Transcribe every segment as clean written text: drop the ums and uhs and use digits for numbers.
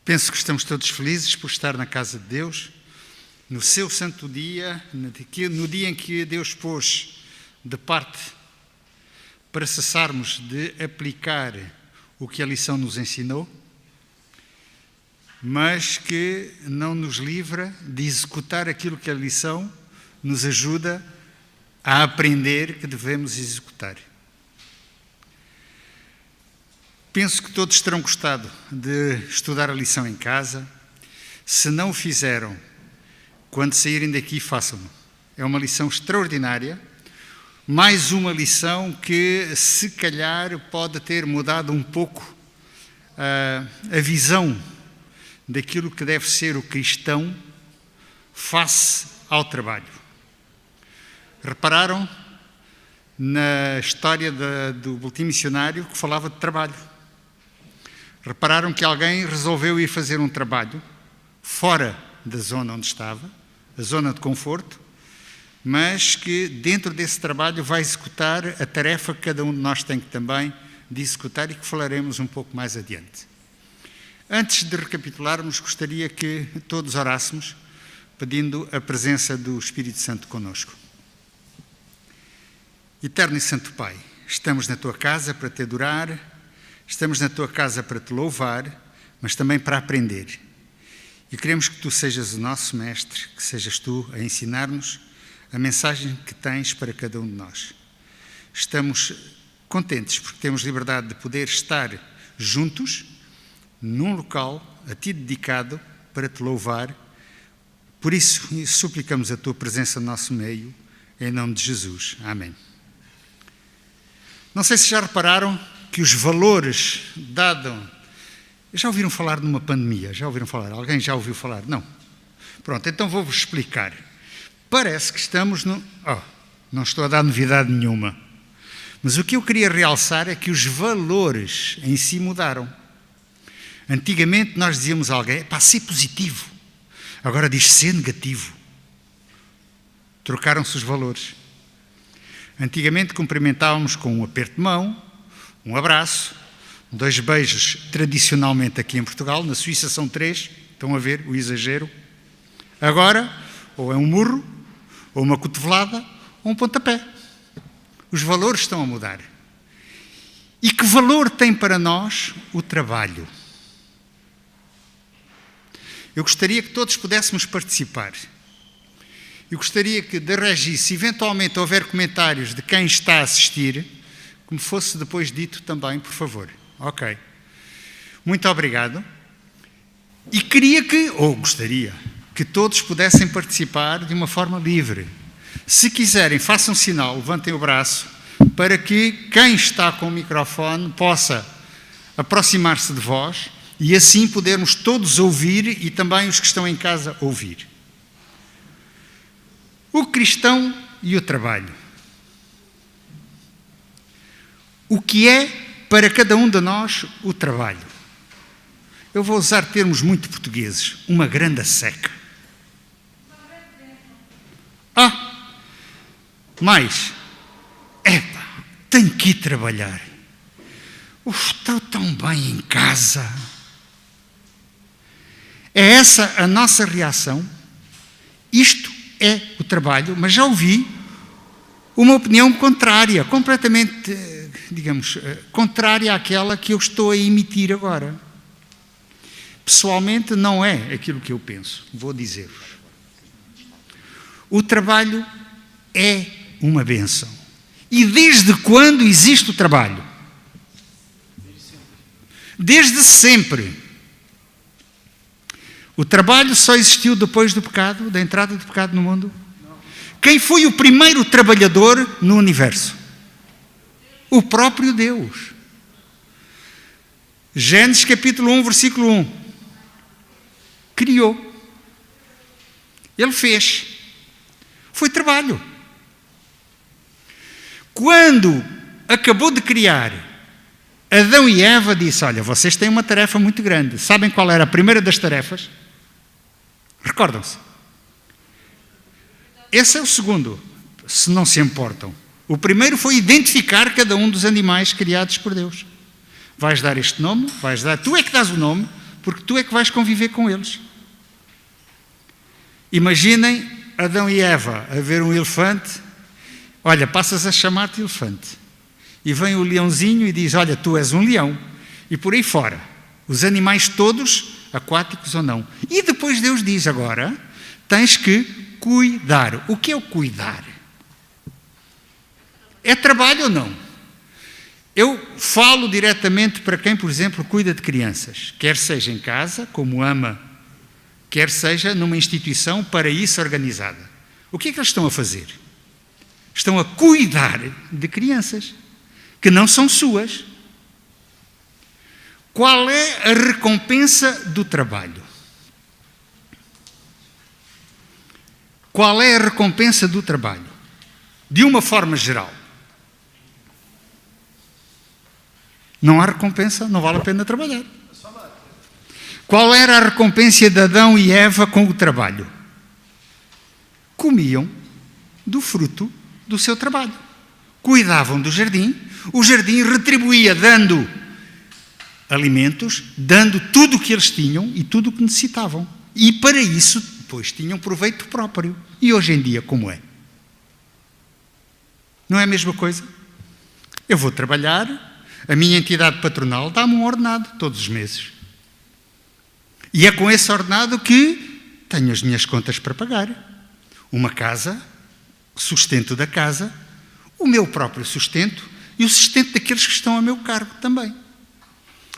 Penso que estamos todos felizes por estar na casa de Deus, no seu santo dia, no dia em que Deus pôs de parte para cessarmos de aplicar o que a lição nos ensinou, mas que não nos livra de executar aquilo que a lição nos ajuda a aprender que devemos executar. Penso que todos terão gostado de estudar a lição em casa. Se não o fizeram, quando saírem daqui, façam-no. É uma lição extraordinária, mais uma lição que, se calhar, pode ter mudado um pouco a visão daquilo que deve ser o cristão face ao trabalho. Repararam na história do boletim missionário que falava de trabalho. Repararam que alguém resolveu ir fazer um trabalho fora da zona onde estava, a zona de conforto, mas que dentro desse trabalho vai executar a tarefa que cada um de nós tem que também de executar e que falaremos um pouco mais adiante. Antes de recapitularmos, gostaria que todos orássemos, pedindo a presença do Espírito Santo conosco. Eterno e Santo Pai, estamos na Tua casa para Te adorar, estamos na Tua casa para Te louvar, mas também para aprender. E queremos que Tu sejas o nosso Mestre, que sejas Tu a ensinar-nos a mensagem que tens para cada um de nós. Estamos contentes porque temos liberdade de poder estar juntos, num local a Ti dedicado para Te louvar. Por isso, suplicamos a Tua presença no nosso meio, em nome de Jesus. Amém. Não sei se já repararam que os valores dados... Já ouviram falar numa pandemia? Já ouviram falar? Alguém já ouviu falar? Não. Pronto, então vou-vos explicar. Parece que estamos no... não estou a dar novidade nenhuma. Mas o que eu queria realçar é que os valores em si mudaram. Antigamente nós dizíamos a alguém, ser positivo. Agora diz ser negativo. Trocaram-se os valores. Antigamente cumprimentávamos com um aperto de mão, um abraço, 2 beijos, tradicionalmente aqui em Portugal. Na Suíça são 3, estão a ver o exagero. Agora, ou é um murro, ou uma cotovelada, ou um pontapé. Os valores estão a mudar. E que valor tem para nós o trabalho? Eu gostaria que todos pudéssemos participar. Eu gostaria que, da Regi, se eventualmente houver comentários de quem está a assistir, que me fosse depois dito também, por favor. Ok. Muito obrigado. E gostaria que todos pudessem participar de uma forma livre. Se quiserem, façam sinal, levantem o braço, para que quem está com o microfone possa aproximar-se de vós e assim podermos todos ouvir e também os que estão em casa ouvir. O cristão e o trabalho. O que é para cada um de nós o trabalho? Eu vou usar termos muito portugueses. Uma grande seca. Mais. Tenho que ir trabalhar. Estou tão bem em casa. É essa a nossa reação? Isto é o trabalho, mas já ouvi uma opinião contrária, completamente, contrária àquela que eu estou a emitir agora. Pessoalmente, não é aquilo que eu penso, vou dizer-vos. O trabalho é uma bênção. E desde quando existe o trabalho? Desde sempre. O trabalho só existiu depois do pecado, da entrada do pecado no mundo? Não. Quem foi o primeiro trabalhador no universo? O próprio Deus. Gênesis capítulo 1, versículo 1. Criou. Ele fez. Foi trabalho. Quando acabou de criar, Adão e Eva disse, olha, vocês têm uma tarefa muito grande. Sabem qual era a primeira das tarefas? Recordam-se? Esse é o segundo, se não se importam. O primeiro foi identificar cada um dos animais criados por Deus. Vais dar este nome, tu é que dás o nome, porque tu é que vais conviver com eles. Imaginem Adão e Eva a ver um elefante. Olha, passas a chamar-te elefante. E vem o leãozinho e diz, olha, tu és um leão. E por aí fora. Os animais todos, aquáticos ou não. E depois Deus diz, agora, tens que cuidar. O que é o cuidar? É trabalho ou não? Eu falo diretamente para quem, por exemplo, cuida de crianças. Quer seja em casa, como ama, quer seja numa instituição para isso organizada. O que é que eles estão a fazer? Estão a cuidar de crianças que não são suas. Qual é a recompensa do trabalho? Qual é a recompensa do trabalho? De uma forma geral. Não há recompensa, não vale a pena trabalhar. Qual era a recompensa de Adão e Eva com o trabalho? Comiam do fruto do seu trabalho. Cuidavam do jardim, o jardim retribuía dando alimentos, dando tudo o que eles tinham e tudo o que necessitavam. E para isso, depois, tinham proveito próprio. E hoje em dia, como é? Não é a mesma coisa? Eu vou trabalhar, a minha entidade patronal dá-me um ordenado todos os meses. E é com esse ordenado que tenho as minhas contas para pagar. Uma casa, sustento da casa, o meu próprio sustento e o sustento daqueles que estão a meu cargo também.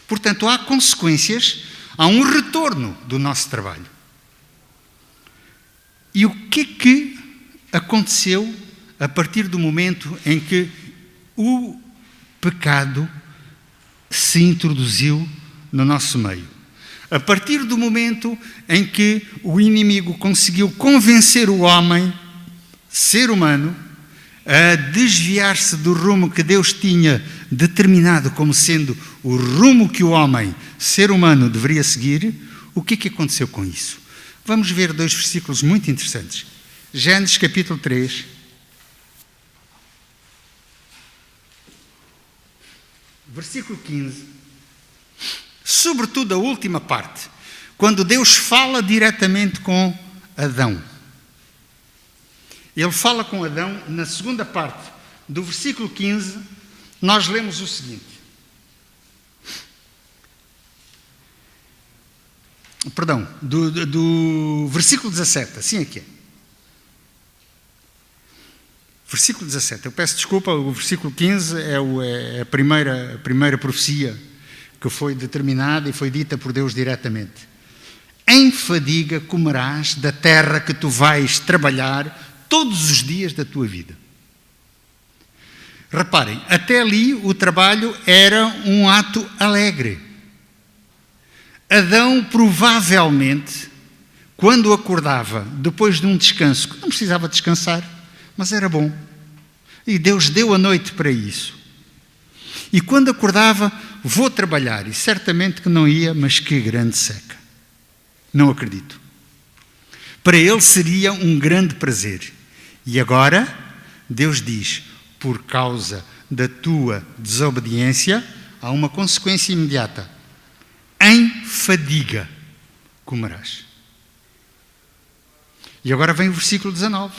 Portanto, há consequências, há um retorno do nosso trabalho. E o que aconteceu a partir do momento em que o pecado se introduziu no nosso meio? A partir do momento em que o inimigo conseguiu convencer o homem, ser humano, a desviar-se do rumo que Deus tinha determinado como sendo o rumo que o homem, ser humano, deveria seguir, o que aconteceu com isso? Vamos ver dois versículos muito interessantes. Gênesis capítulo 3. Versículo 15. Sobretudo a última parte, quando Deus fala diretamente com Adão. Ele fala com Adão, na segunda parte do versículo 15, nós lemos o seguinte. Perdão, do versículo 17, assim aqui é. Versículo 17, eu peço desculpa, o versículo 15 é a primeira profecia que foi determinada e foi dita por Deus diretamente. Em fadiga comerás da terra que tu vais trabalhar todos os dias da tua vida. Reparem, até ali o trabalho era um ato alegre. Adão provavelmente, quando acordava, depois de um descanso, que não precisava descansar, mas era bom. E Deus deu a noite para isso. E quando acordava, vou trabalhar. E certamente que não ia, mas que grande seca. Não acredito. Para ele seria um grande prazer. E agora, Deus diz, por causa da tua desobediência, há uma consequência imediata. Em fadiga comerás. E agora vem o versículo 19,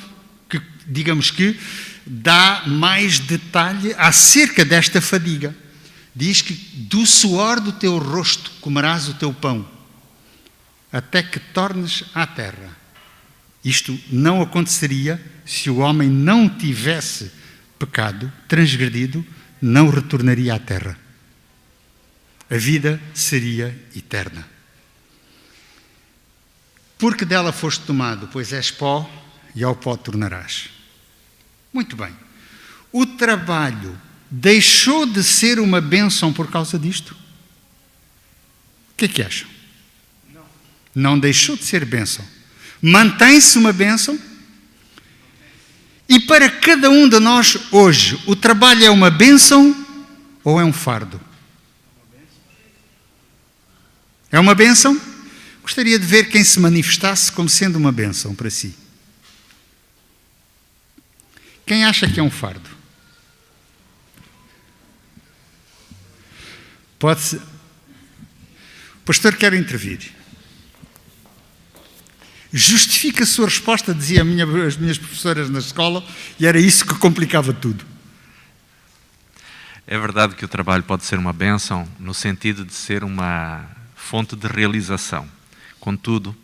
que digamos que dá mais detalhe acerca desta fadiga. Diz que do suor do teu rosto comerás o teu pão, até que tornes à terra. Isto não aconteceria se o homem não tivesse pecado, transgredido, não retornaria à terra. A vida seria eterna. Porque dela foste tomado, pois és pó, e ao pó tornarás. Muito bem. O trabalho deixou de ser uma bênção por causa disto? O que é que acham? Não deixou de ser bênção. Mantém-se uma bênção. E para cada um de nós hoje, o trabalho é uma bênção ou é um fardo? É uma bênção? Gostaria de ver quem se manifestasse como sendo uma bênção para si. Quem acha que é um fardo? Pode-se. O pastor quer intervir. Justifica a sua resposta, dizia as minhas professoras na escola, e era isso que complicava tudo. É verdade que o trabalho pode ser uma bênção no sentido de ser uma fonte de realização. Contudo,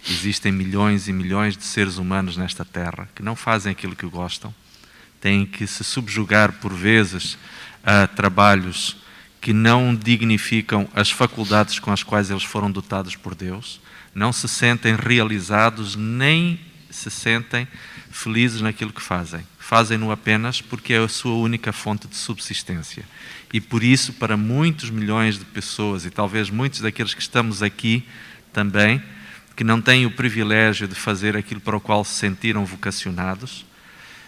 existem milhões e milhões de seres humanos nesta terra que não fazem aquilo que gostam, têm que se subjugar por vezes a trabalhos que não dignificam as faculdades com as quais eles foram dotados por Deus, não se sentem realizados nem se sentem felizes naquilo que fazem. Fazem-no apenas porque é a sua única fonte de subsistência. E por isso, para muitos milhões de pessoas, e talvez muitos daqueles que estamos aqui também, que não têm o privilégio de fazer aquilo para o qual se sentiram vocacionados,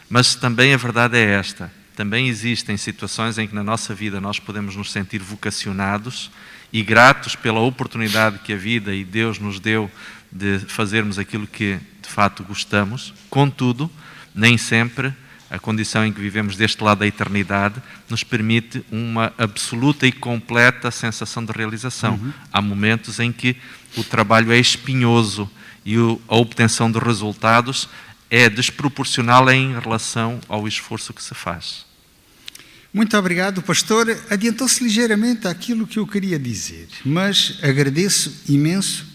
mas também a verdade é esta. Também existem situações em que na nossa vida nós podemos nos sentir vocacionados e gratos pela oportunidade que a vida e Deus nos deu de fazermos aquilo que de fato gostamos. Contudo, nem sempre a condição em que vivemos deste lado da eternidade nos permite uma absoluta e completa sensação de realização. Há momentos em que o trabalho é espinhoso e a obtenção de resultados é desproporcional em relação ao esforço que se faz. Muito obrigado. O pastor adiantou-se ligeiramente àquilo que eu queria dizer, mas agradeço imenso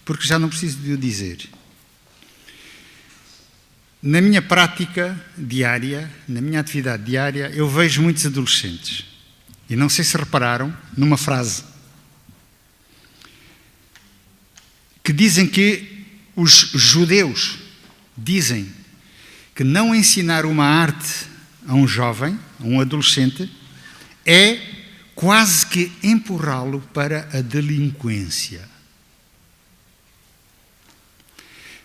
porque já não preciso de o dizer. Na minha prática diária, na minha atividade diária, eu vejo muitos adolescentes. E não sei se repararam numa frase que dizem que os judeus dizem que não ensinar uma arte a um jovem, a um adolescente, é quase que empurrá-lo para a delinquência.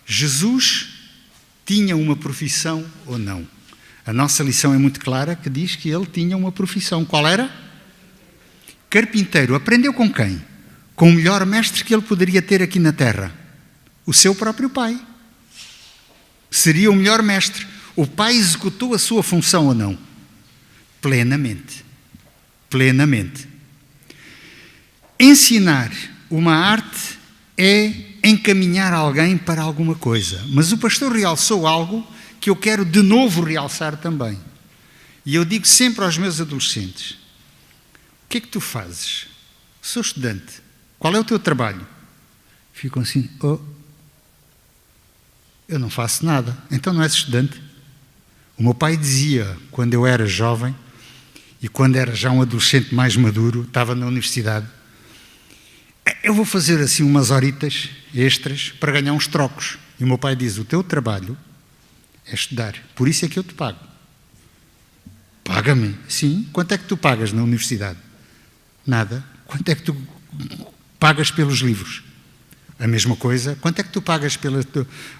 Jesus tinha uma profissão ou não? A nossa lição é muito clara, que diz que ele tinha uma profissão. Qual era? Carpinteiro. Aprendeu com quem? Com o melhor mestre que ele poderia ter aqui na terra. O seu próprio pai. Seria o melhor mestre. O pai executou a sua função ou não? Plenamente. Plenamente. Ensinar uma arte é encaminhar alguém para alguma coisa. Mas o pastor realçou algo que eu quero de novo realçar também. E eu digo sempre aos meus adolescentes: o que é que tu fazes? Sou estudante. Qual é o teu trabalho? Ficam assim: eu não faço nada. Então não és estudante? O meu pai dizia, quando eu era jovem e quando era já um adolescente mais maduro, estava na universidade: eu vou fazer assim umas horitas extras para ganhar uns trocos. E o meu pai diz: o teu trabalho é estudar, por isso é que eu te pago. Paga-me? Sim. Quanto é que tu pagas na universidade? Nada. Quanto é que tu pagas pelos livros? A mesma coisa. Quanto é que tu pagas pela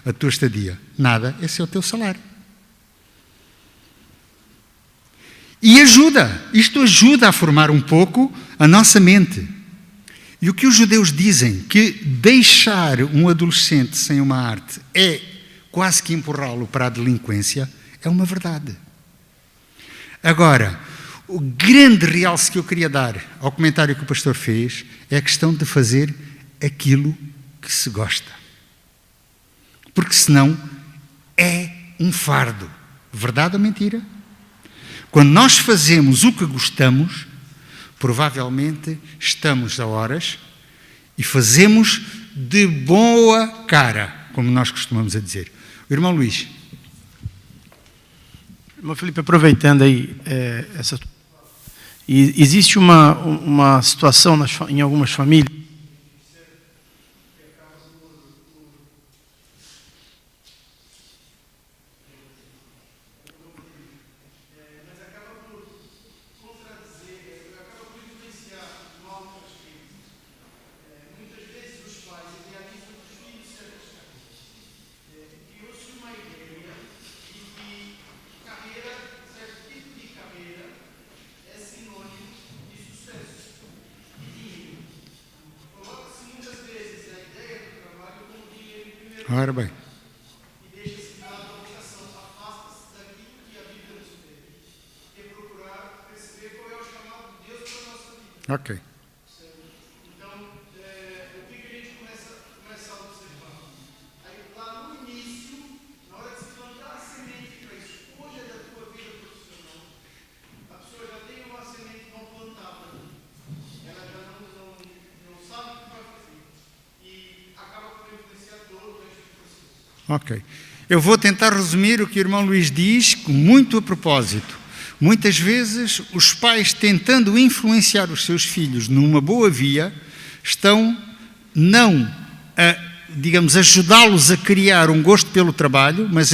a tua estadia? Nada. Esse é o teu salário. E isto ajuda a formar um pouco a nossa mente. E o que os judeus dizem, que deixar um adolescente sem uma arte é quase que empurrá-lo para a delinquência, é uma verdade. Agora, o grande realce que eu queria dar ao comentário que o pastor fez é a questão de fazer aquilo que se gosta. Porque senão é um fardo. Verdade ou mentira? Quando nós fazemos o que gostamos, provavelmente estamos a horas e fazemos de boa cara, como nós costumamos a dizer. O irmão Luís. Irmão Felipe, aproveitando aí existe uma situação em algumas famílias Ora bem. Ok. Ok. Eu vou tentar resumir o que o irmão Luís diz, com muito a propósito. Muitas vezes, os pais, tentando influenciar os seus filhos numa boa via, estão não a, digamos, ajudá-los a criar um gosto pelo trabalho, mas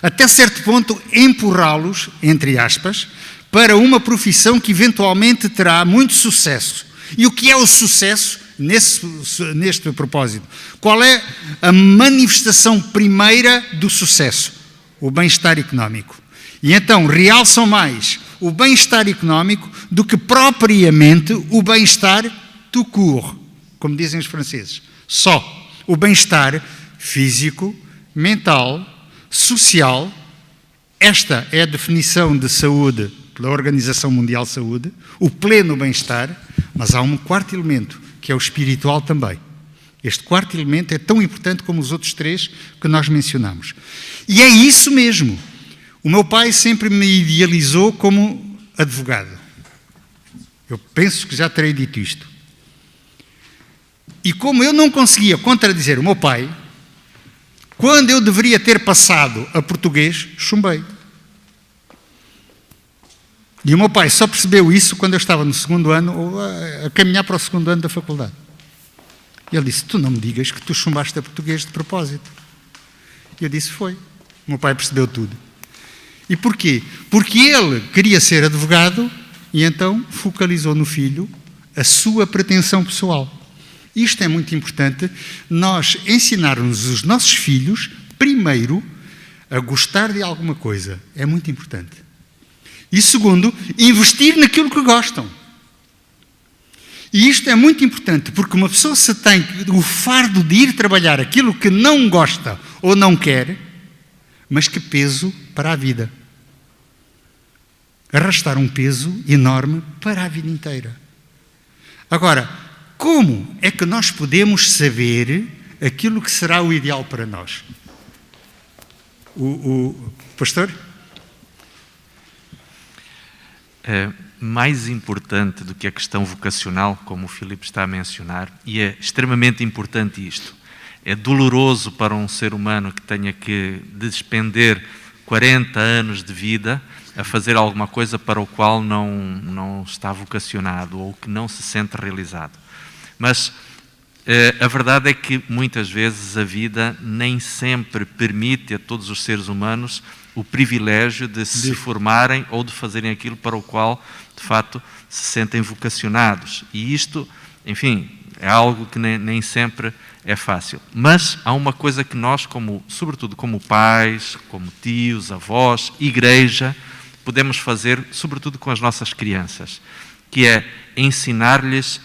até certo ponto empurrá-los, entre aspas, para uma profissão que eventualmente terá muito sucesso. E o que é o sucesso neste propósito? Qual é a manifestação primeira do sucesso? O bem-estar económico. E então realçam mais o bem-estar económico do que propriamente o bem-estar tout court, como dizem os franceses. Só o bem-estar físico, mental, social. Esta é a definição de saúde pela Organização Mundial de Saúde, o pleno bem-estar, mas há um quarto elemento, que é o espiritual também. Este quarto elemento é tão importante como os outros três que nós mencionamos. E é isso mesmo. O meu pai sempre me idealizou como advogado. Eu penso que já terei dito isto. E como eu não conseguia contradizer o meu pai, quando eu deveria ter passado a português, chumbei. E o meu pai só percebeu isso quando eu estava no segundo ano, ou a caminhar para o segundo ano da faculdade. E ele disse, tu não me digas que tu chumbaste a português de propósito. E eu disse, foi. O meu pai percebeu tudo. E porquê? Porque ele queria ser advogado e então focalizou no filho a sua pretensão pessoal. Isto é muito importante, nós ensinarmos os nossos filhos, primeiro, a gostar de alguma coisa. É muito importante. E segundo, investir naquilo que gostam. E isto é muito importante, porque uma pessoa se tem o fardo de ir trabalhar aquilo que não gosta ou não quer, mas que peso para a vida. Arrastar um peso enorme para a vida inteira. Agora, como é que nós podemos saber aquilo que será o ideal para nós? O pastor? Mais importante do que a questão vocacional, como o Filipe está a mencionar, e é extremamente importante isto. É doloroso para um ser humano que tenha que despender 40 anos de vida a fazer alguma coisa para o qual não está vocacionado ou que não se sente realizado. Mas a verdade é que muitas vezes a vida nem sempre permite a todos os seres humanos o privilégio de se formarem ou de fazerem aquilo para o qual, de facto, se sentem vocacionados. E isto, enfim, é algo que nem sempre é fácil. Mas há uma coisa que nós, sobretudo como pais, como tios, avós, igreja, podemos fazer, sobretudo com as nossas crianças, que é ensinar-lhes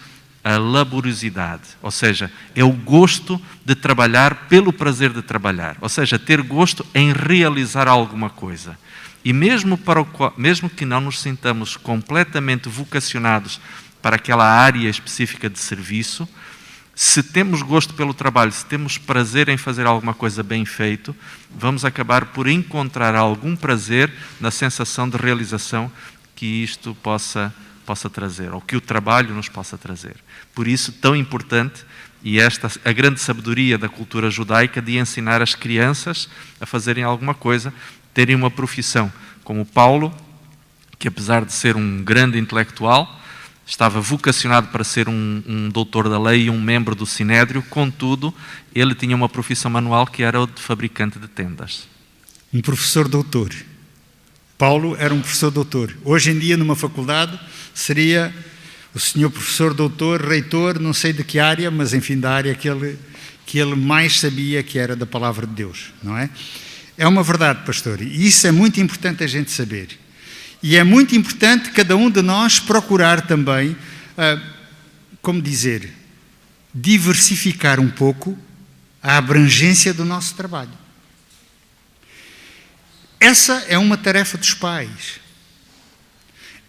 a laboriosidade, ou seja, é o gosto de trabalhar pelo prazer de trabalhar, ou seja, ter gosto em realizar alguma coisa. E mesmo que não nos sintamos completamente vocacionados para aquela área específica de serviço, se temos gosto pelo trabalho, se temos prazer em fazer alguma coisa bem feito, vamos acabar por encontrar algum prazer na sensação de realização que isto possa trazer, ou que o trabalho nos possa trazer. Por isso, tão importante, e a grande sabedoria da cultura judaica de ensinar as crianças a fazerem alguma coisa, terem uma profissão, como Paulo, que apesar de ser um grande intelectual, estava vocacionado para ser um doutor da lei e um membro do Sinédrio, contudo, ele tinha uma profissão manual que era o de fabricante de tendas. Um professor doutor. Paulo era um professor doutor. Hoje em dia, numa faculdade, seria o senhor professor doutor, reitor, não sei de que área, mas enfim, da área que ele mais sabia, que era da palavra de Deus, não é? É uma verdade, pastor, e isso é muito importante a gente saber. E é muito importante cada um de nós procurar também, como dizer, diversificar um pouco a abrangência do nosso trabalho. Essa é uma tarefa dos pais.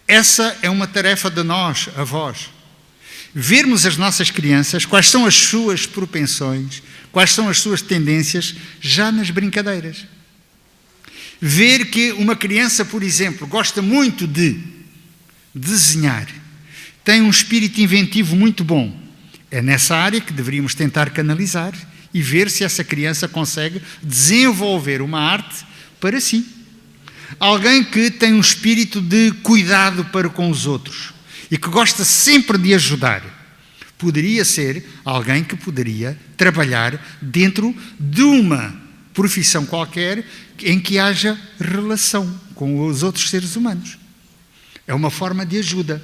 Essa é uma tarefa de nós, avós. Vermos as nossas crianças, quais são as suas propensões, quais são as suas tendências, já nas brincadeiras. Ver que uma criança, por exemplo, gosta muito de desenhar, tem um espírito inventivo muito bom. É nessa área que deveríamos tentar canalizar e ver se essa criança consegue desenvolver uma arte para si. Alguém que tem um espírito de cuidado para com os outros e que gosta sempre de ajudar. Poderia ser alguém que poderia trabalhar dentro de uma profissão qualquer em que haja relação com os outros seres humanos. É uma forma de ajuda.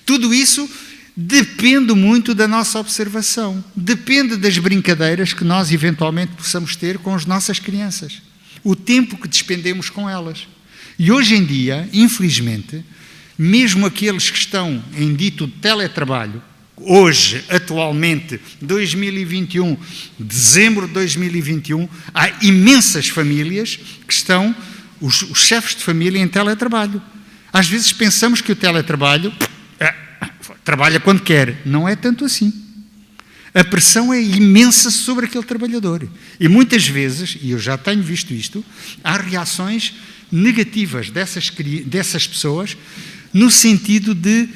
Tudo isso depende muito da nossa observação, depende das brincadeiras que nós eventualmente possamos ter com as nossas crianças, o tempo que despendemos com elas. E hoje em dia, infelizmente, mesmo aqueles que estão em dito teletrabalho, hoje, atualmente, 2021, dezembro de 2021, há imensas famílias que estão, os chefes de família, em teletrabalho. Às vezes pensamos que o teletrabalho trabalha quando quer. Não é tanto assim. A pressão é imensa sobre aquele trabalhador. E muitas vezes, e eu já tenho visto isto, há reações negativas dessas pessoas no sentido de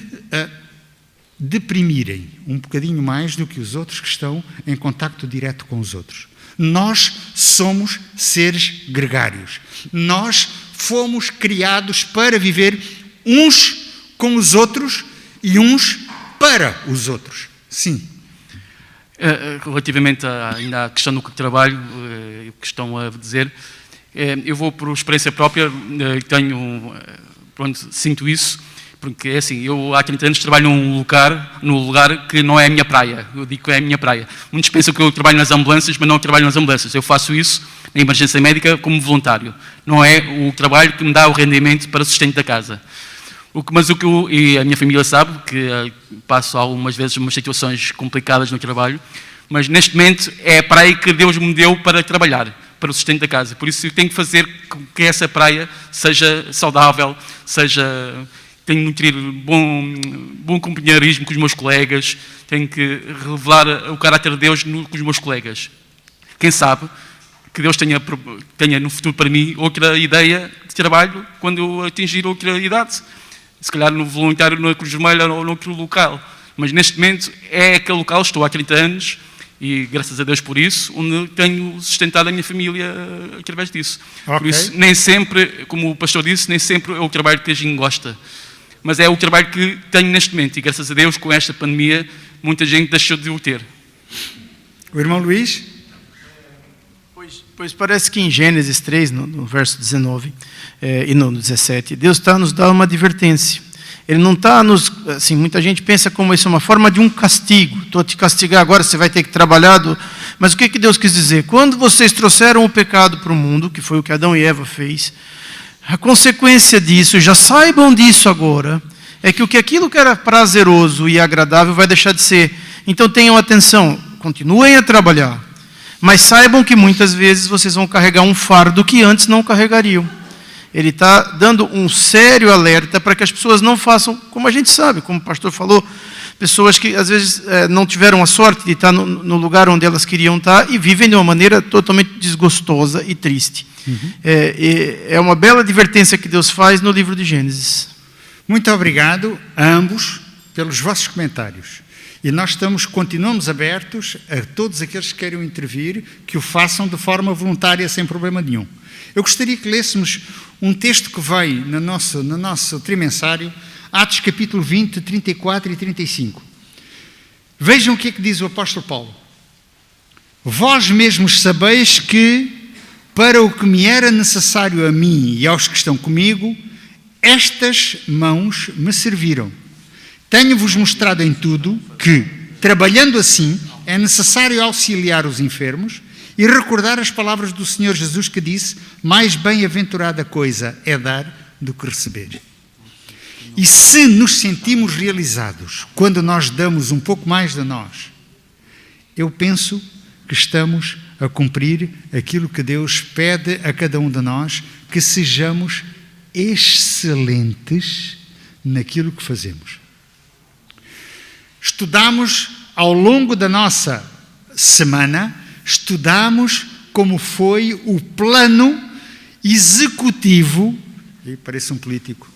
deprimirem um bocadinho mais do que os outros que estão em contacto direto com os outros. Nós somos seres gregários. Nós fomos criados para viver uns com os outros e uns para os outros. Sim. Relativamente ainda à questão do trabalho, que estão a dizer, eu vou por experiência própria, sinto isso, porque é assim, eu há 30 anos trabalho num lugar que não é a minha praia, eu digo que é a minha praia. Muitos pensam que eu trabalho nas ambulâncias, mas não trabalho nas ambulâncias, eu faço isso na emergência médica como voluntário, não é o trabalho que me dá o rendimento para o sustento da casa. E a minha família sabe que passo algumas vezes umas situações complicadas no trabalho, mas neste momento é a praia que Deus me deu para trabalhar, para o sustento da casa. Por isso eu tenho que fazer com que essa praia seja saudável, tenho que nutrir bom companheirismo com os meus colegas, tenho que revelar o caráter de Deus com os meus colegas. Quem sabe que Deus tenha no futuro para mim outra ideia de trabalho quando eu atingir outra idade. Se calhar no voluntário na Cruz Vermelha ou noutro local. Mas neste momento é aquele local, estou há 30 anos e graças a Deus por isso, onde tenho sustentado a minha família através disso. Okay. Por isso, nem sempre, como o pastor disse, nem sempre é o trabalho que a gente gosta. Mas é o trabalho que tenho neste momento e graças a Deus, com esta pandemia, muita gente deixou de o ter. O irmão Luís? Pois parece que em Gênesis 3, no verso 19 e no 17, Deus está nos dando uma advertência. Ele não está nos... Assim, muita gente pensa como isso é uma forma de um castigo. Estou a te castigar agora, você vai ter que trabalhar. Mas o que Deus quis dizer? Quando vocês trouxeram o pecado para o mundo, que foi o que Adão e Eva fez, a consequência disso, já saibam disso agora, é que aquilo que era prazeroso e agradável vai deixar de ser. Então tenham atenção, continuem a trabalhar. Mas saibam que muitas vezes vocês vão carregar um fardo que antes não carregariam. Ele está dando um sério alerta para que as pessoas não façam, como a gente sabe, como o pastor falou, pessoas que às vezes não tiveram a sorte de estar no lugar onde elas queriam estar e vivem de uma maneira totalmente desgostosa e triste. Uhum. É uma bela advertência que Deus faz no livro de Gênesis. Muito obrigado a ambos pelos vossos comentários. E nós continuamos abertos a todos aqueles que queiram intervir, que o façam de forma voluntária, sem problema nenhum. Eu gostaria que lêssemos um texto que vem no nosso trimensário, Atos capítulo 20, 34 e 35. Vejam o que é que diz o apóstolo Paulo. Vós mesmos sabeis que, para o que me era necessário a mim e aos que estão comigo, estas mãos me serviram. Tenho-vos mostrado em tudo que, trabalhando assim, é necessário auxiliar os enfermos e recordar as palavras do Senhor Jesus que disse: mais bem-aventurada coisa é dar do que receber. E se nos sentimos realizados quando nós damos um pouco mais de nós, eu penso que estamos a cumprir aquilo que Deus pede a cada um de nós, que sejamos excelentes naquilo que fazemos. Estudamos ao longo da nossa semana, estudamos como foi o plano executivo, e parece um político,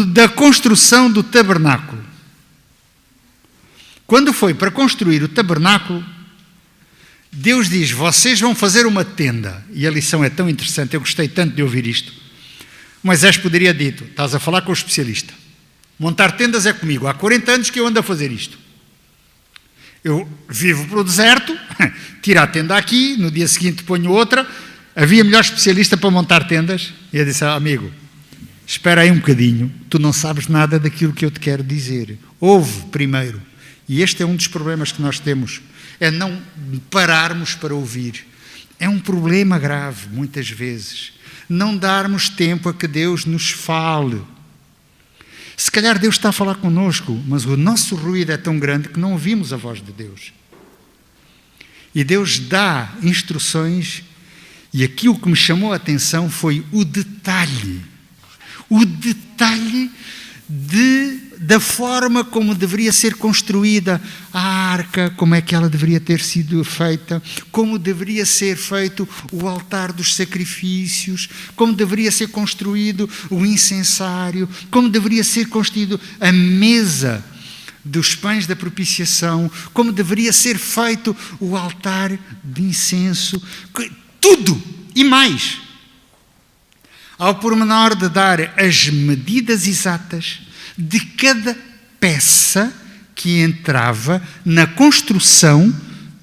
da construção do tabernáculo. Quando foi para construir o tabernáculo, Deus diz, vocês vão fazer uma tenda. E a lição é tão interessante, eu gostei tanto de ouvir isto. Moisés poderia ter dito, estás a falar com o especialista. Montar tendas é comigo. Há 40 anos que eu ando a fazer isto. Eu vivo para o deserto, tiro a tenda aqui, no dia seguinte ponho outra. Havia melhor especialista para montar tendas? E eu disse, amigo, espera aí um bocadinho, tu não sabes nada daquilo que eu te quero dizer. Ouve primeiro. E este é um dos problemas que nós temos, é não pararmos para ouvir. É um problema grave, muitas vezes. Não darmos tempo a que Deus nos fale. Se calhar Deus está a falar connosco, mas o nosso ruído é tão grande que não ouvimos a voz de Deus. E Deus dá instruções, e aquilo que me chamou a atenção foi o detalhe da forma como deveria ser construída a arca, como é que ela deveria ter sido feita, como deveria ser feito o altar dos sacrifícios, como deveria ser construído o incensário, como deveria ser construído a mesa dos pães da propiciação, como deveria ser feito o altar de incenso, tudo e mais. Ao pormenor de dar as medidas exatas de cada peça que entrava na construção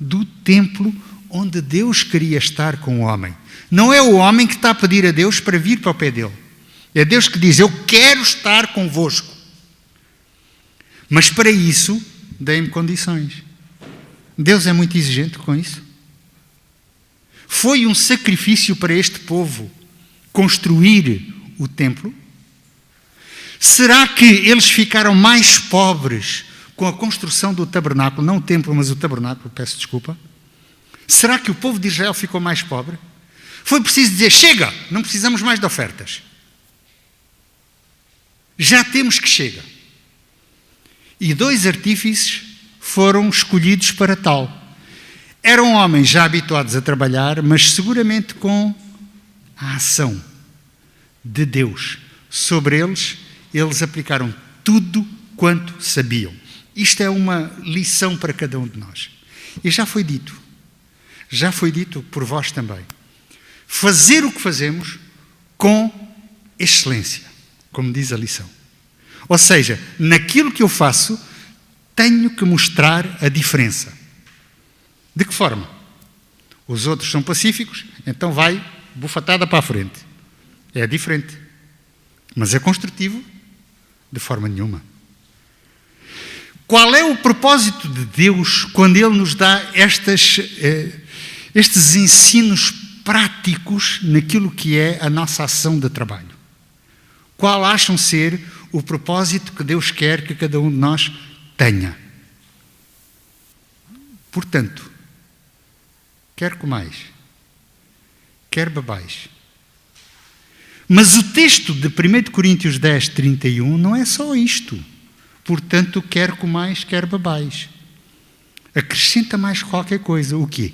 do templo onde Deus queria estar com o homem. Não é o homem que está a pedir a Deus para vir para o pé dele. É Deus que diz, eu quero estar convosco. Mas para isso, dei-me condições. Deus é muito exigente com isso. Foi um sacrifício para este povo construir o templo? Será que eles ficaram mais pobres com a construção do tabernáculo? Não o templo, mas o tabernáculo, peço desculpa. Será que o povo de Israel ficou mais pobre? Foi preciso dizer, chega, não precisamos mais de ofertas. Já temos que chega. E 2 artífices foram escolhidos para tal. Eram homens já habituados a trabalhar, mas seguramente com a ação de Deus sobre eles, eles aplicaram tudo quanto sabiam. Isto é uma lição para cada um de nós. E já foi dito por vós também. Fazer o que fazemos com excelência, como diz a lição. Ou seja, naquilo que eu faço, tenho que mostrar a diferença. De que forma? Os outros são pacíficos, então vai bufatada para a frente. É diferente. Mas é construtivo de forma nenhuma. Qual é o propósito de Deus quando Ele nos dá estes ensinos práticos naquilo que é a nossa ação de trabalho? Qual acham ser o propósito que Deus quer que cada um de nós tenha? Portanto, quer comais, quer bebais. Mas o texto de 1 Coríntios 10, 31 não é só isto. Portanto, quer comais, quer bebais. Acrescenta mais qualquer coisa. O quê?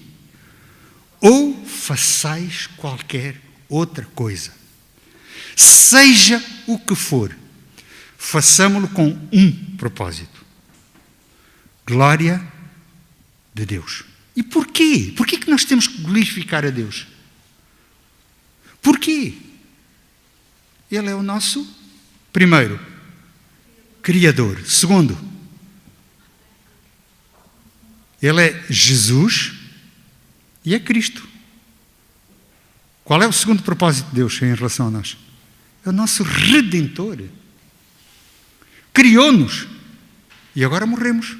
Ou façais qualquer outra coisa. Seja o que for, façamo-lo com um propósito. Glória de Deus. E porquê? Porquê que nós temos que glorificar a Deus? Porquê? Ele é o nosso, primeiro, Criador. Segundo, Ele é Jesus e é Cristo. Qual é o segundo propósito de Deus em relação a nós? É o nosso Redentor. Criou-nos e agora morremos.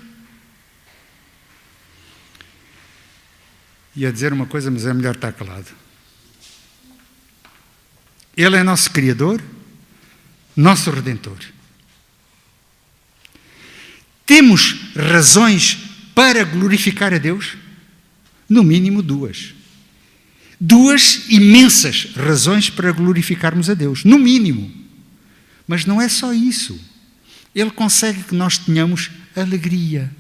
Ia dizer uma coisa, mas é melhor estar calado. Ele é nosso Criador, nosso Redentor. Temos razões para glorificar a Deus? No mínimo 2. 2 imensas razões para glorificarmos a Deus, no mínimo. Mas não é só isso. Ele consegue que nós tenhamos alegria,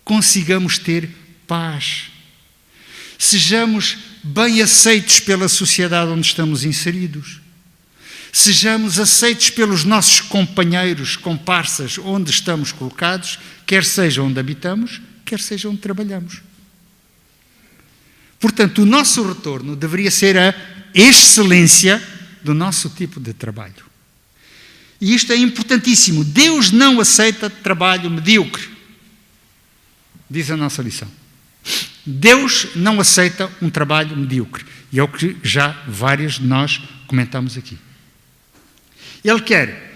consigamos ter paz, sejamos bem aceitos pela sociedade onde estamos inseridos, sejamos aceitos pelos nossos companheiros, comparsas, onde estamos colocados, quer seja onde habitamos, quer seja onde trabalhamos. Portanto, o nosso retorno deveria ser a excelência do nosso tipo de trabalho. E isto é importantíssimo. Deus não aceita trabalho medíocre. Diz a nossa lição. Deus não aceita um trabalho medíocre. E é o que já vários de nós comentamos aqui. Ele quer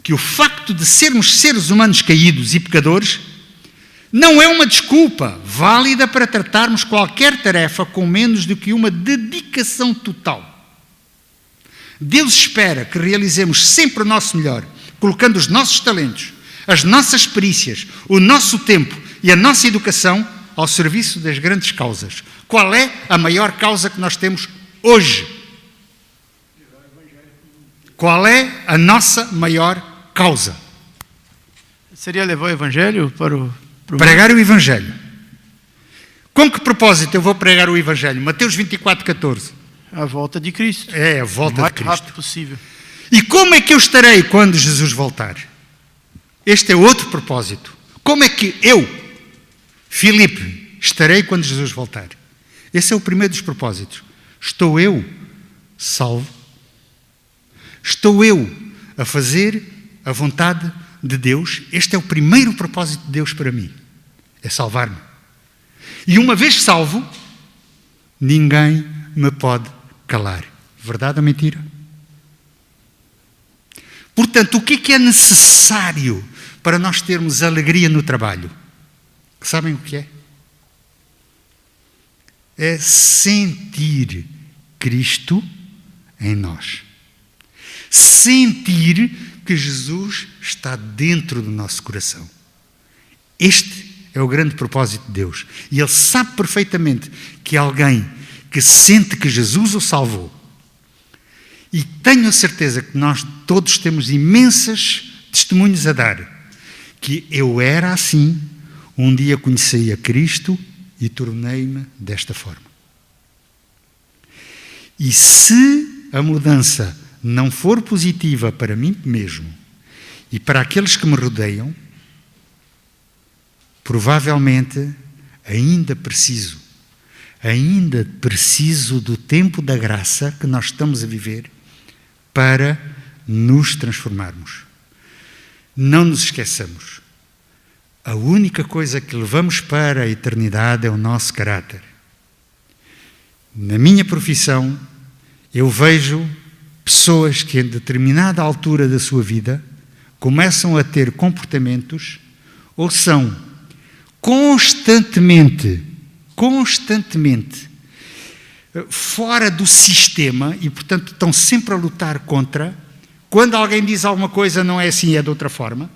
que o facto de sermos seres humanos caídos e pecadores não é uma desculpa válida para tratarmos qualquer tarefa com menos do que uma dedicação total. Deus espera que realizemos sempre o nosso melhor, colocando os nossos talentos, as nossas perícias, o nosso tempo e a nossa educação ao serviço das grandes causas. Qual é a maior causa que nós temos hoje? Qual é a nossa maior causa? Seria levar o Evangelho para o... Pregar o Evangelho. Com que propósito eu vou pregar o Evangelho? Mateus 24:14. A volta de Cristo. É a volta de Cristo. O mais rápido possível. E como é que eu estarei quando Jesus voltar? Este é outro propósito. Como é que eu, Filipe, estarei quando Jesus voltar? Esse é o primeiro dos propósitos. Estou eu salvo? Estou eu a fazer a vontade de Deus? Este é o primeiro propósito de Deus para mim. É salvar-me. E uma vez salvo, ninguém me pode calar. Verdade ou mentira? Portanto, o que é necessário para nós termos alegria no trabalho? Sabem o que é? É sentir Cristo em nós. Sentir que Jesus está dentro do nosso coração. Este é o grande propósito de Deus. E Ele sabe perfeitamente que alguém que sente que Jesus o salvou, e tenho a certeza que nós todos temos imensas testemunhos a dar, que eu era assim, um dia conheci a Cristo e tornei-me desta forma. E se a mudança não for positiva para mim mesmo e para aqueles que me rodeiam, provavelmente ainda preciso do tempo da graça que nós estamos a viver para nos transformarmos. Não nos esqueçamos. A única coisa que levamos para a eternidade é o nosso caráter. Na minha profissão, eu vejo pessoas que em determinada altura da sua vida começam a ter comportamentos ou são constantemente fora do sistema e, portanto, estão sempre a lutar contra. Quando alguém diz alguma coisa, não é assim, é de outra forma.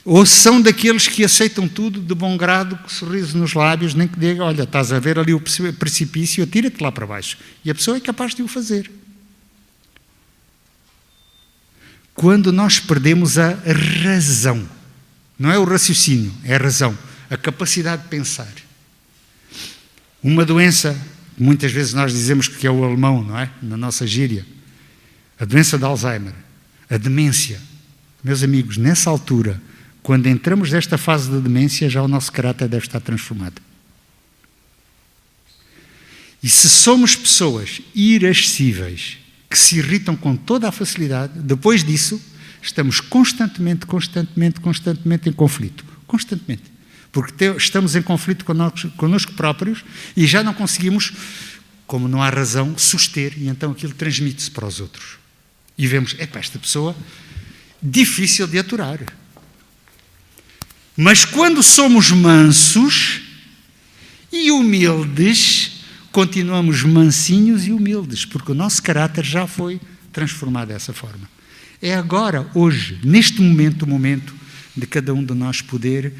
Ou são daqueles que aceitam tudo de bom grado, com sorriso nos lábios, nem que diga, olha, estás a ver ali o precipício, atira-te lá para baixo. E a pessoa é capaz de o fazer. Quando nós perdemos a razão, não é o raciocínio, é a razão, a capacidade de pensar. Uma doença, muitas vezes nós dizemos que é o alemão, não é? Na nossa gíria. A doença de Alzheimer, a demência. Meus amigos, nessa altura, quando entramos nesta fase de demência, já o nosso caráter deve estar transformado. E se somos pessoas irascíveis, que se irritam com toda a facilidade, depois disso, estamos constantemente em conflito. Constantemente. Porque estamos em conflito connosco próprios e já não conseguimos, como não há razão, suster, e então aquilo transmite-se para os outros. E vemos, esta pessoa, difícil de aturar. Mas quando somos mansos e humildes, continuamos mansinhos e humildes, porque o nosso caráter já foi transformado dessa forma. É agora, hoje, neste momento, o momento de cada um de nós poder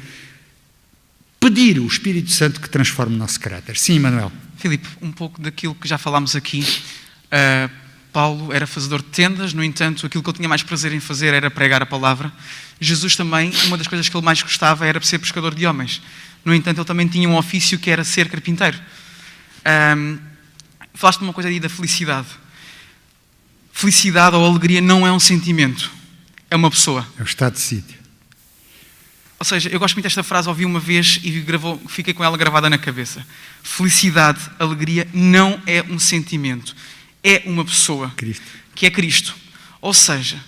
pedir o Espírito Santo que transforme o nosso caráter. Sim, Manuel. Filipe, um pouco daquilo que já falámos aqui. Paulo era fazedor de tendas, no entanto, aquilo que ele tinha mais prazer em fazer era pregar a palavra. Jesus também, uma das coisas que ele mais gostava era ser pescador de homens. No entanto, ele também tinha um ofício que era ser carpinteiro. Falaste de uma coisa aí da felicidade. Felicidade ou alegria não é um sentimento, é uma pessoa. É o estado de sítio. Ou seja, eu gosto muito desta frase, ouvi uma vez e fiquei com ela gravada na cabeça. Felicidade, alegria não é um sentimento, é uma pessoa, Cristo. Que é Cristo. Ou seja,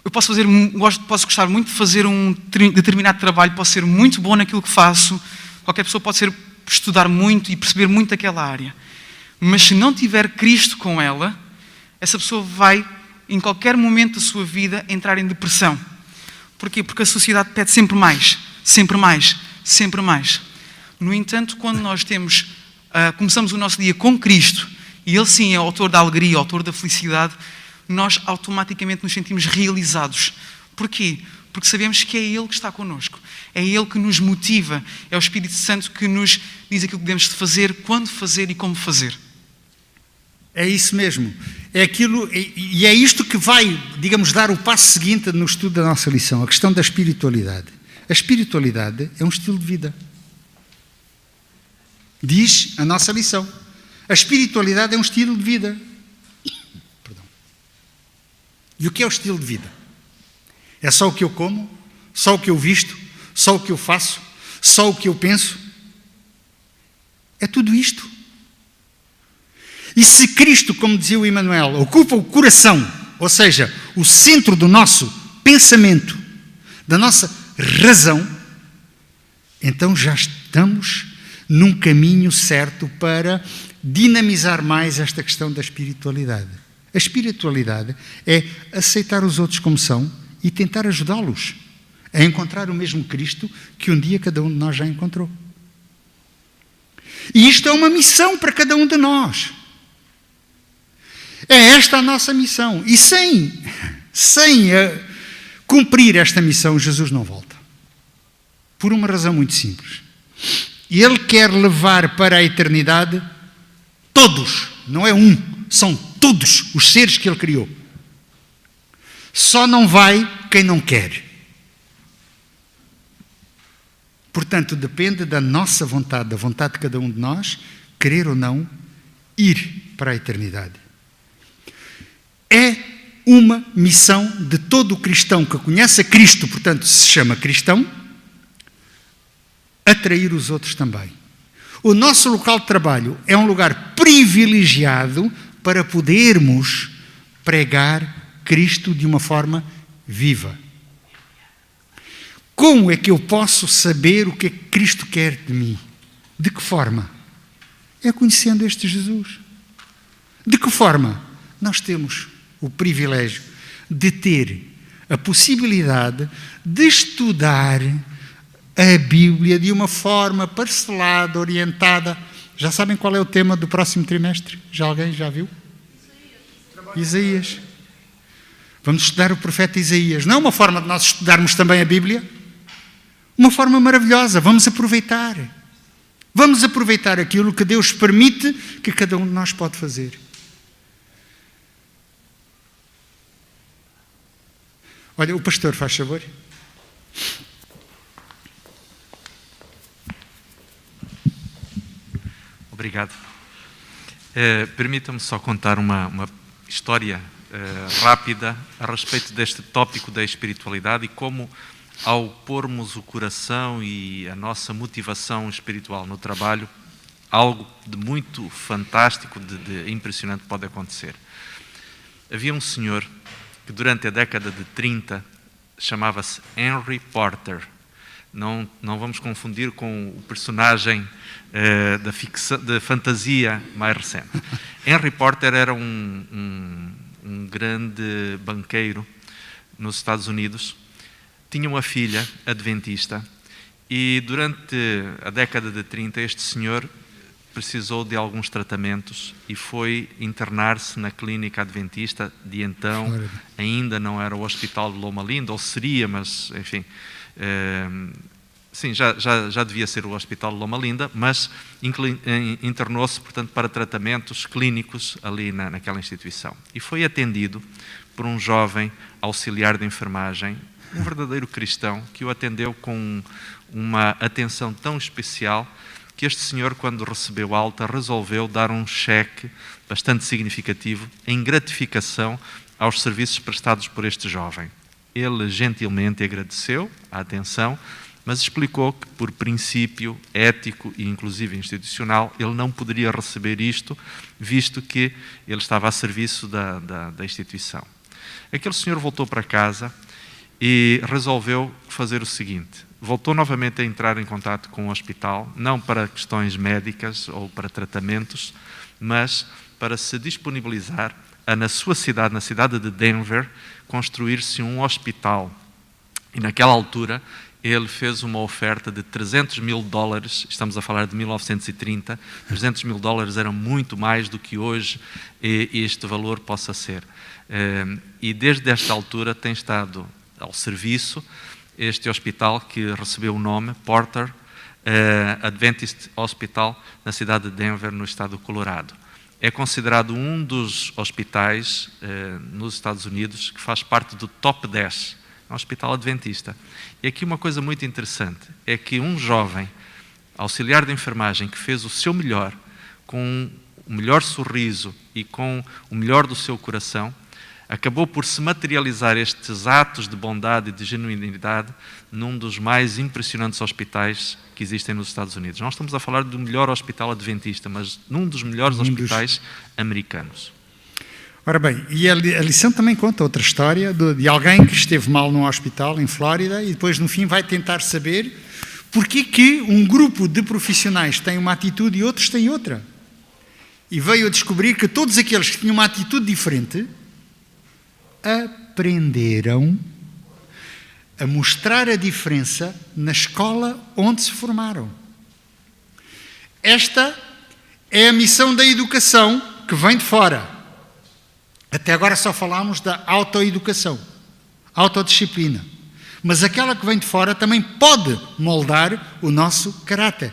eu posso gostar muito de fazer um determinado trabalho, posso ser muito bom naquilo que faço, qualquer pessoa pode estudar muito e perceber muito daquela área. Mas se não tiver Cristo com ela, essa pessoa vai, em qualquer momento da sua vida, entrar em depressão. Porquê? Porque a sociedade pede sempre mais, sempre mais, sempre mais. No entanto, quando nós começamos o nosso dia com Cristo, e Ele sim é o autor da alegria, o autor da felicidade, nós automaticamente nos sentimos realizados. Porquê? Porque sabemos que é Ele que está connosco. É Ele que nos motiva. É o Espírito Santo que nos diz aquilo que devemos de fazer, quando fazer e como fazer. É isso mesmo. É aquilo, e é isto que vai, digamos, dar o passo seguinte no estudo da nossa lição, a questão da espiritualidade. A espiritualidade é um estilo de vida. Diz a nossa lição. A espiritualidade é um estilo de vida. Perdão. E o que é o estilo de vida? É só o que eu como? Só o que eu visto? Só o que eu faço? Só o que eu penso? É tudo isto. E se Cristo, como dizia o Emmanuel, ocupa o coração, ou seja, o centro do nosso pensamento, da nossa razão, então já estamos num caminho certo para dinamizar mais esta questão da espiritualidade. A espiritualidade é aceitar os outros como são e tentar ajudá-los a encontrar o mesmo Cristo que um dia cada um de nós já encontrou. E isto é uma missão para cada um de nós. É esta a nossa missão. E sem cumprir esta missão, Jesus não volta. Por uma razão muito simples. Ele quer levar para a eternidade todos, não é um, são todos os seres que Ele criou. Só não vai quem não quer. Portanto, depende da nossa vontade, da vontade de cada um de nós, querer ou não ir para a eternidade. É uma missão de todo cristão que conhece a Cristo, portanto se chama cristão, atrair os outros também. O nosso local de trabalho é um lugar privilegiado para podermos pregar Cristo de uma forma viva. Como é que eu posso saber o que Cristo quer de mim? De que forma? É conhecendo este Jesus. De que forma? Nós temos o privilégio de ter a possibilidade de estudar a Bíblia de uma forma parcelada, orientada. Já sabem qual é o tema do próximo trimestre? Alguém já viu? Isaías. Vamos estudar o profeta Isaías. Não é uma forma de nós estudarmos também a Bíblia? Uma forma maravilhosa. Vamos aproveitar. Vamos aproveitar aquilo que Deus permite que cada um de nós pode fazer. Olha, o pastor, faz favor. Obrigado. Permita-me só contar uma história rápida a respeito deste tópico da espiritualidade e como, ao pormos o coração e a nossa motivação espiritual no trabalho, algo de muito fantástico, de impressionante pode acontecer. Havia um senhor que durante a década de 30 chamava-se Henry Porter. Não vamos confundir com o personagem da fantasia mais recente. Henry Porter era um grande banqueiro nos Estados Unidos. Tinha uma filha adventista e durante a década de 30 este senhor precisou de alguns tratamentos e foi internar-se na clínica adventista de então, ainda não era o Hospital de Loma Linda, ou seria, mas enfim, sim, já devia ser o Hospital de Loma Linda, mas internou-se, portanto, para tratamentos clínicos ali naquela instituição. E foi atendido por um jovem auxiliar de enfermagem, um verdadeiro cristão, que o atendeu com uma atenção tão especial que este senhor, quando recebeu alta, resolveu dar um cheque bastante significativo em gratificação aos serviços prestados por este jovem. Ele gentilmente agradeceu a atenção, mas explicou que, por princípio ético e inclusive institucional, ele não poderia receber isto, visto que ele estava a serviço da instituição. Aquele senhor voltou para casa e resolveu fazer o seguinte: voltou novamente a entrar em contato com o hospital, não para questões médicas ou para tratamentos, mas para se disponibilizar a, na sua cidade, na cidade de Denver, construir-se um hospital. E naquela altura ele fez uma oferta de $300 mil, estamos a falar de 1930, $300 mil era muito mais do que hoje este valor possa ser. E desde esta altura tem estado ao serviço este hospital que recebeu o nome Porter Adventist Hospital, na cidade de Denver, no estado do Colorado. É considerado um dos hospitais nos Estados Unidos que faz parte do top 10. É um hospital adventista. E aqui uma coisa muito interessante é que um jovem auxiliar de enfermagem que fez o seu melhor, com o melhor sorriso e com o melhor do seu coração, acabou por se materializar estes atos de bondade e de genuinidade num dos mais impressionantes hospitais que existem nos Estados Unidos. Não estamos a falar do melhor hospital adventista, mas num dos melhores hospitais americanos. Ora bem, e a lição também conta outra história de alguém que esteve mal num hospital em Flórida e depois no fim vai tentar saber porque que um grupo de profissionais tem uma atitude e outros têm outra. E veio a descobrir que todos aqueles que tinham uma atitude diferente aprenderam a mostrar a diferença na escola onde se formaram. Esta é a missão da educação que vem de fora. Até agora só falámos da autoeducação, autodisciplina. Mas aquela que vem de fora também pode moldar o nosso caráter.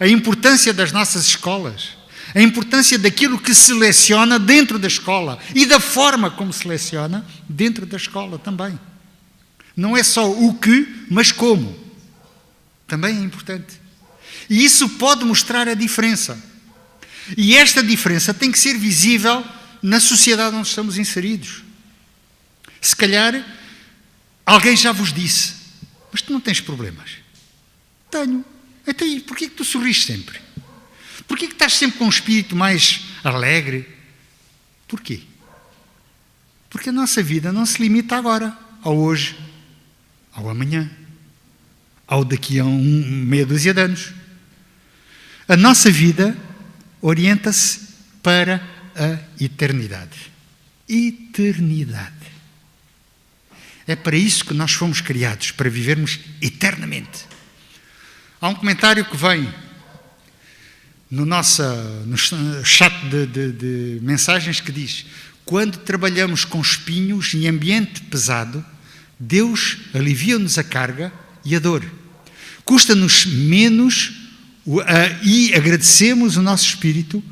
A importância das nossas escolas, a importância daquilo que seleciona dentro da escola e da forma como seleciona dentro da escola também. Não é só o que, mas como. Também é importante. E isso pode mostrar a diferença. E esta diferença tem que ser visível na sociedade onde estamos inseridos. Se calhar, alguém já vos disse, mas tu não tens problemas. Tenho. Então, e porquê que tu sorris sempre? Porquê que estás sempre com um espírito mais alegre? Porquê? Porque a nossa vida não se limita agora, ao hoje, ao amanhã, ao daqui a meia dúzia de anos. A nossa vida orienta-se para a eternidade. Eternidade. É para isso que nós fomos criados, para vivermos eternamente. Há um comentário que vem no chat de mensagens que diz: quando trabalhamos com espinhos e ambiente pesado, Deus alivia-nos a carga e a dor. Custa-nos menos e agradecemos o nosso espírito,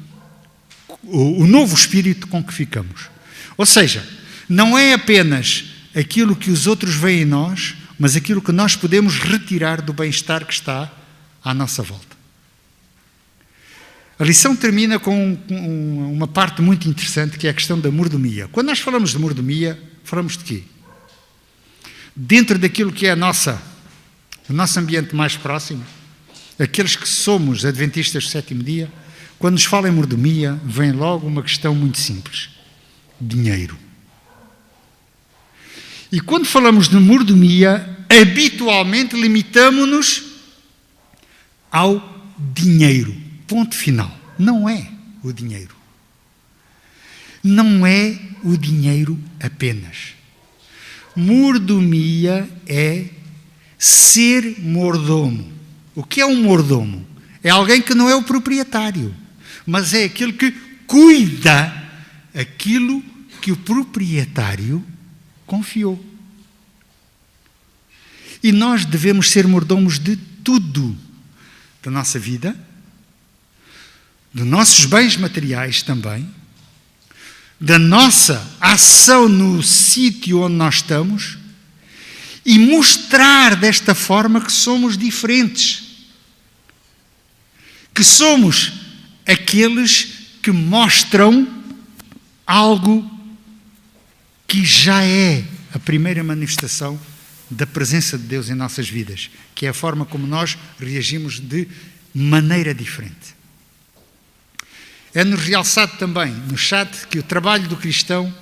o novo espírito com que ficamos. Ou seja, não é apenas aquilo que os outros veem em nós, mas aquilo que nós podemos retirar do bem-estar que está à nossa volta. A lição termina com uma parte muito interessante, que é a questão da mordomia. Quando nós falamos de mordomia, falamos de quê? Dentro daquilo que é o nosso ambiente mais próximo, aqueles que somos adventistas do sétimo dia, quando nos fala em mordomia, vem logo uma questão muito simples: dinheiro. E quando falamos de mordomia, habitualmente limitamo-nos ao dinheiro. Ponto final. Não é o dinheiro. Não é o dinheiro apenas. Mordomia é ser mordomo. O que é um mordomo? É alguém que não é o proprietário, mas é aquele que cuida aquilo que o proprietário confiou. E nós devemos ser mordomos de tudo, da nossa vida, dos nossos bens materiais também, da nossa ação no sítio onde nós estamos, e mostrar desta forma que somos diferentes, que somos aqueles que mostram algo que já é a primeira manifestação da presença de Deus em nossas vidas, que é a forma como nós reagimos de maneira diferente. É-nos realçado também no chat que o trabalho do cristão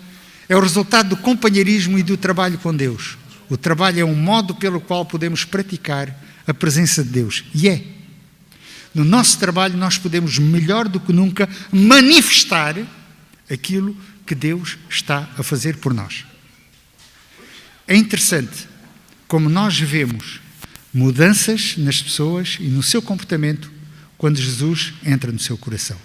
é o resultado do companheirismo e do trabalho com Deus. O trabalho é um modo pelo qual podemos praticar a presença de Deus. E é. No nosso trabalho nós podemos, melhor do que nunca, manifestar aquilo que Deus está a fazer por nós. É interessante como nós vemos mudanças nas pessoas e no seu comportamento quando Jesus entra no seu coração.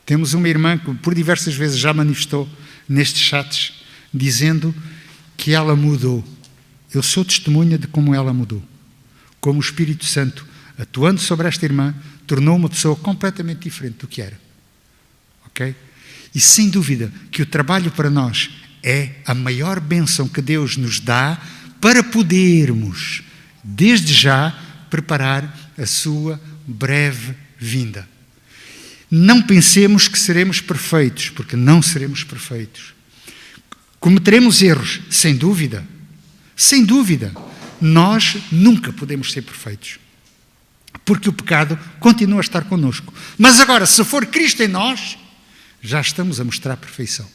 Temos uma irmã que por diversas vezes já manifestou nestes chats, dizendo que ela mudou. Eu sou testemunha de como ela mudou. Como o Espírito Santo, atuando sobre esta irmã, tornou uma pessoa completamente diferente do que era. Ok? E sem dúvida que o trabalho para nós é a maior bênção que Deus nos dá para podermos, desde já, preparar a sua breve vinda. Não pensemos que seremos perfeitos, porque não seremos perfeitos. Cometeremos erros, sem dúvida. Sem dúvida. Nós nunca podemos ser perfeitos. Porque o pecado continua a estar connosco. Mas agora, se for Cristo em nós, já estamos a mostrar a perfeição.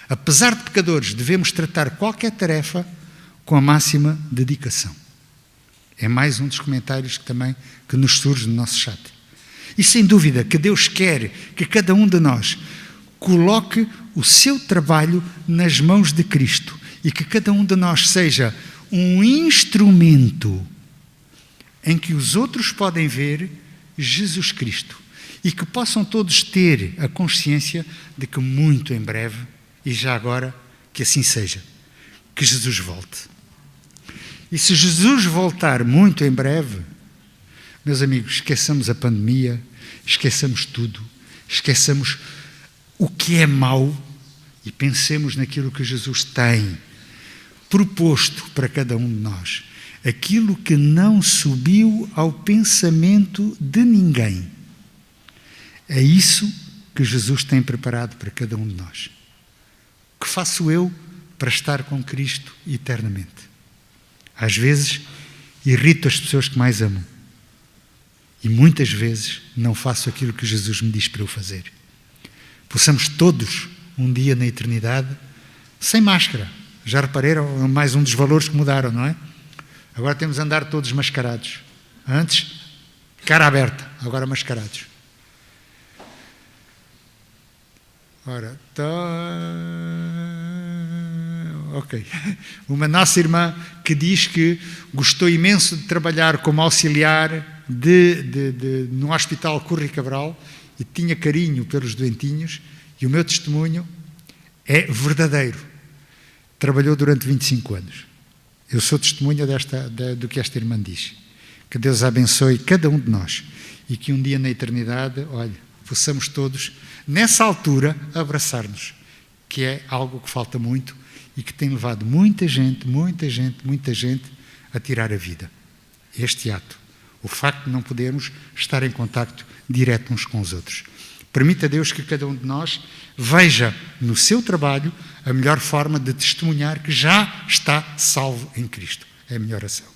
Apesar de pecadores, devemos tratar qualquer tarefa com a máxima dedicação. É mais um dos comentários que nos surge no nosso chat. E sem dúvida que Deus quer que cada um de nós coloque o seu trabalho nas mãos de Cristo e que cada um de nós seja um instrumento em que os outros podem ver Jesus Cristo e que possam todos ter a consciência de que muito em breve, e já agora que assim seja, que Jesus volte. E se Jesus voltar muito em breve, meus amigos, esqueçamos a pandemia, esqueçamos tudo, esqueçamos o que é mau e pensemos naquilo que Jesus tem proposto para cada um de nós. Aquilo que não subiu ao pensamento de ninguém. É isso que Jesus tem preparado para cada um de nós. O que faço eu para estar com Cristo eternamente? Às vezes, irrito as pessoas que mais amo. E muitas vezes não faço aquilo que Jesus me diz para eu fazer. Possamos todos, um dia na eternidade, sem máscara. Já repararam? É mais um dos valores que mudaram, não é? Agora temos de andar todos mascarados. Antes, cara aberta. Agora mascarados. Ora, ok. Uma nossa irmã que diz que gostou imenso de trabalhar como auxiliar no Hospital Curri Cabral e tinha carinho pelos doentinhos, e o meu testemunho é verdadeiro. Trabalhou durante 25 anos. Eu sou testemunha do que esta irmã diz. Que Deus abençoe cada um de nós e que um dia na eternidade, olha, possamos todos, nessa altura, abraçar-nos, que é algo que falta muito e que tem levado muita gente a tirar a vida. Este ato. O facto de não podermos estar em contacto direto uns com os outros. Permita a Deus que cada um de nós veja no seu trabalho a melhor forma de testemunhar que já está salvo em Cristo. É a minha oração.